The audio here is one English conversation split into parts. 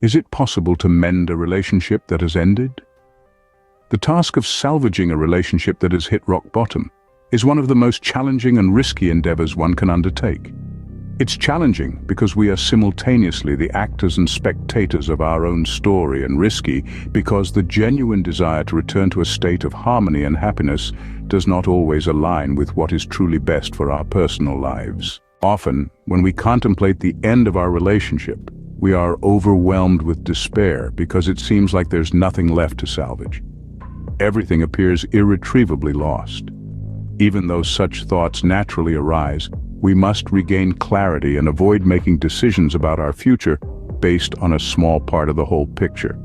Is it possible to mend a relationship that has ended? The task of salvaging a relationship that has hit rock bottom is one of the most challenging and risky endeavors one can undertake. It's challenging because we are simultaneously the actors and spectators of our own story, and risky because the genuine desire to return to a state of harmony and happiness does not always align with what is truly best for our personal lives. Often, when we contemplate the end of our relationship, we are overwhelmed with despair because it seems like there's nothing left to salvage. Everything appears irretrievably lost. Even though such thoughts naturally arise, we must regain clarity and avoid making decisions about our future based on a small part of the whole picture.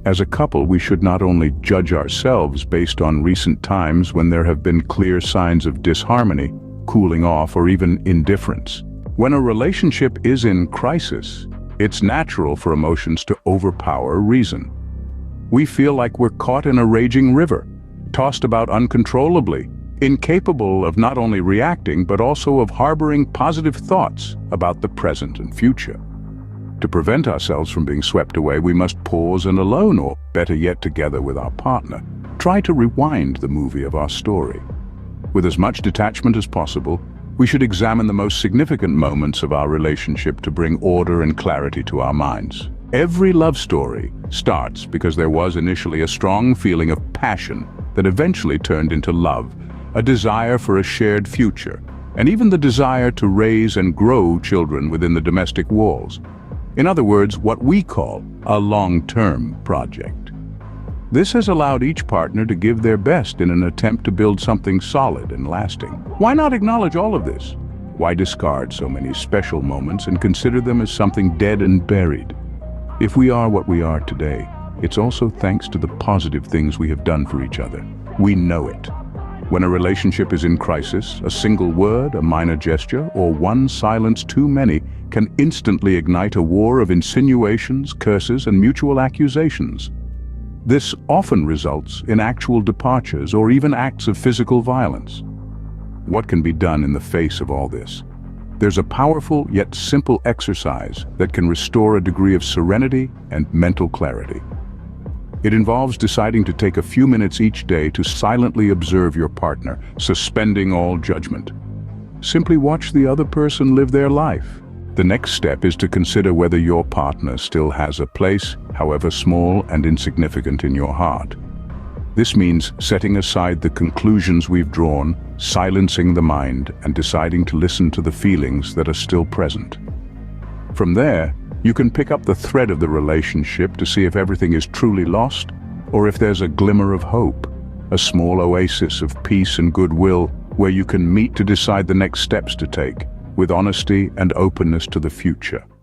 As a couple, we should not only judge ourselves based on recent times when there have been clear signs of disharmony, cooling off, or even indifference. When a relationship is in crisis, it's natural for emotions to overpower reason. We feel like we're caught in a raging river, tossed about uncontrollably, incapable of not only reacting but also of harboring positive thoughts about the present and future. To prevent ourselves from being swept away, we must pause and alone, or better yet together with our partner, try to rewind the movie of our story. With as much detachment as possible, we should examine the most significant moments of our relationship to bring order and clarity to our minds. Every love story starts because there was initially a strong feeling of passion that eventually turned into love, a desire for a shared future, and even the desire to raise and grow children within the domestic walls. In other words, what we call a long-term project. This has allowed each partner to give their best in an attempt to build something solid and lasting. Why not acknowledge all of this? Why discard so many special moments and consider them as something dead and buried? If we are what we are today, it's also thanks to the positive things we have done for each other. We know it. When a relationship is in crisis, a single word, a minor gesture, or one silence too many can instantly ignite a war of insinuations, curses, and mutual accusations. This often results in actual departures or even acts of physical violence. What can be done in the face of all this? There's a powerful yet simple exercise that can restore a degree of serenity and mental clarity. It involves deciding to take a few minutes each day to silently observe your partner, suspending all judgment. Simply watch the other person live their life. The next step is to consider whether your partner still has a place, however small and insignificant, in your heart. This means setting aside the conclusions we've drawn, silencing the mind, and deciding to listen to the feelings that are still present. From there, you can pick up the thread of the relationship to see if everything is truly lost, or if there's a glimmer of hope, a small oasis of peace and goodwill where you can meet to decide the next steps to take, with honesty and openness to the future.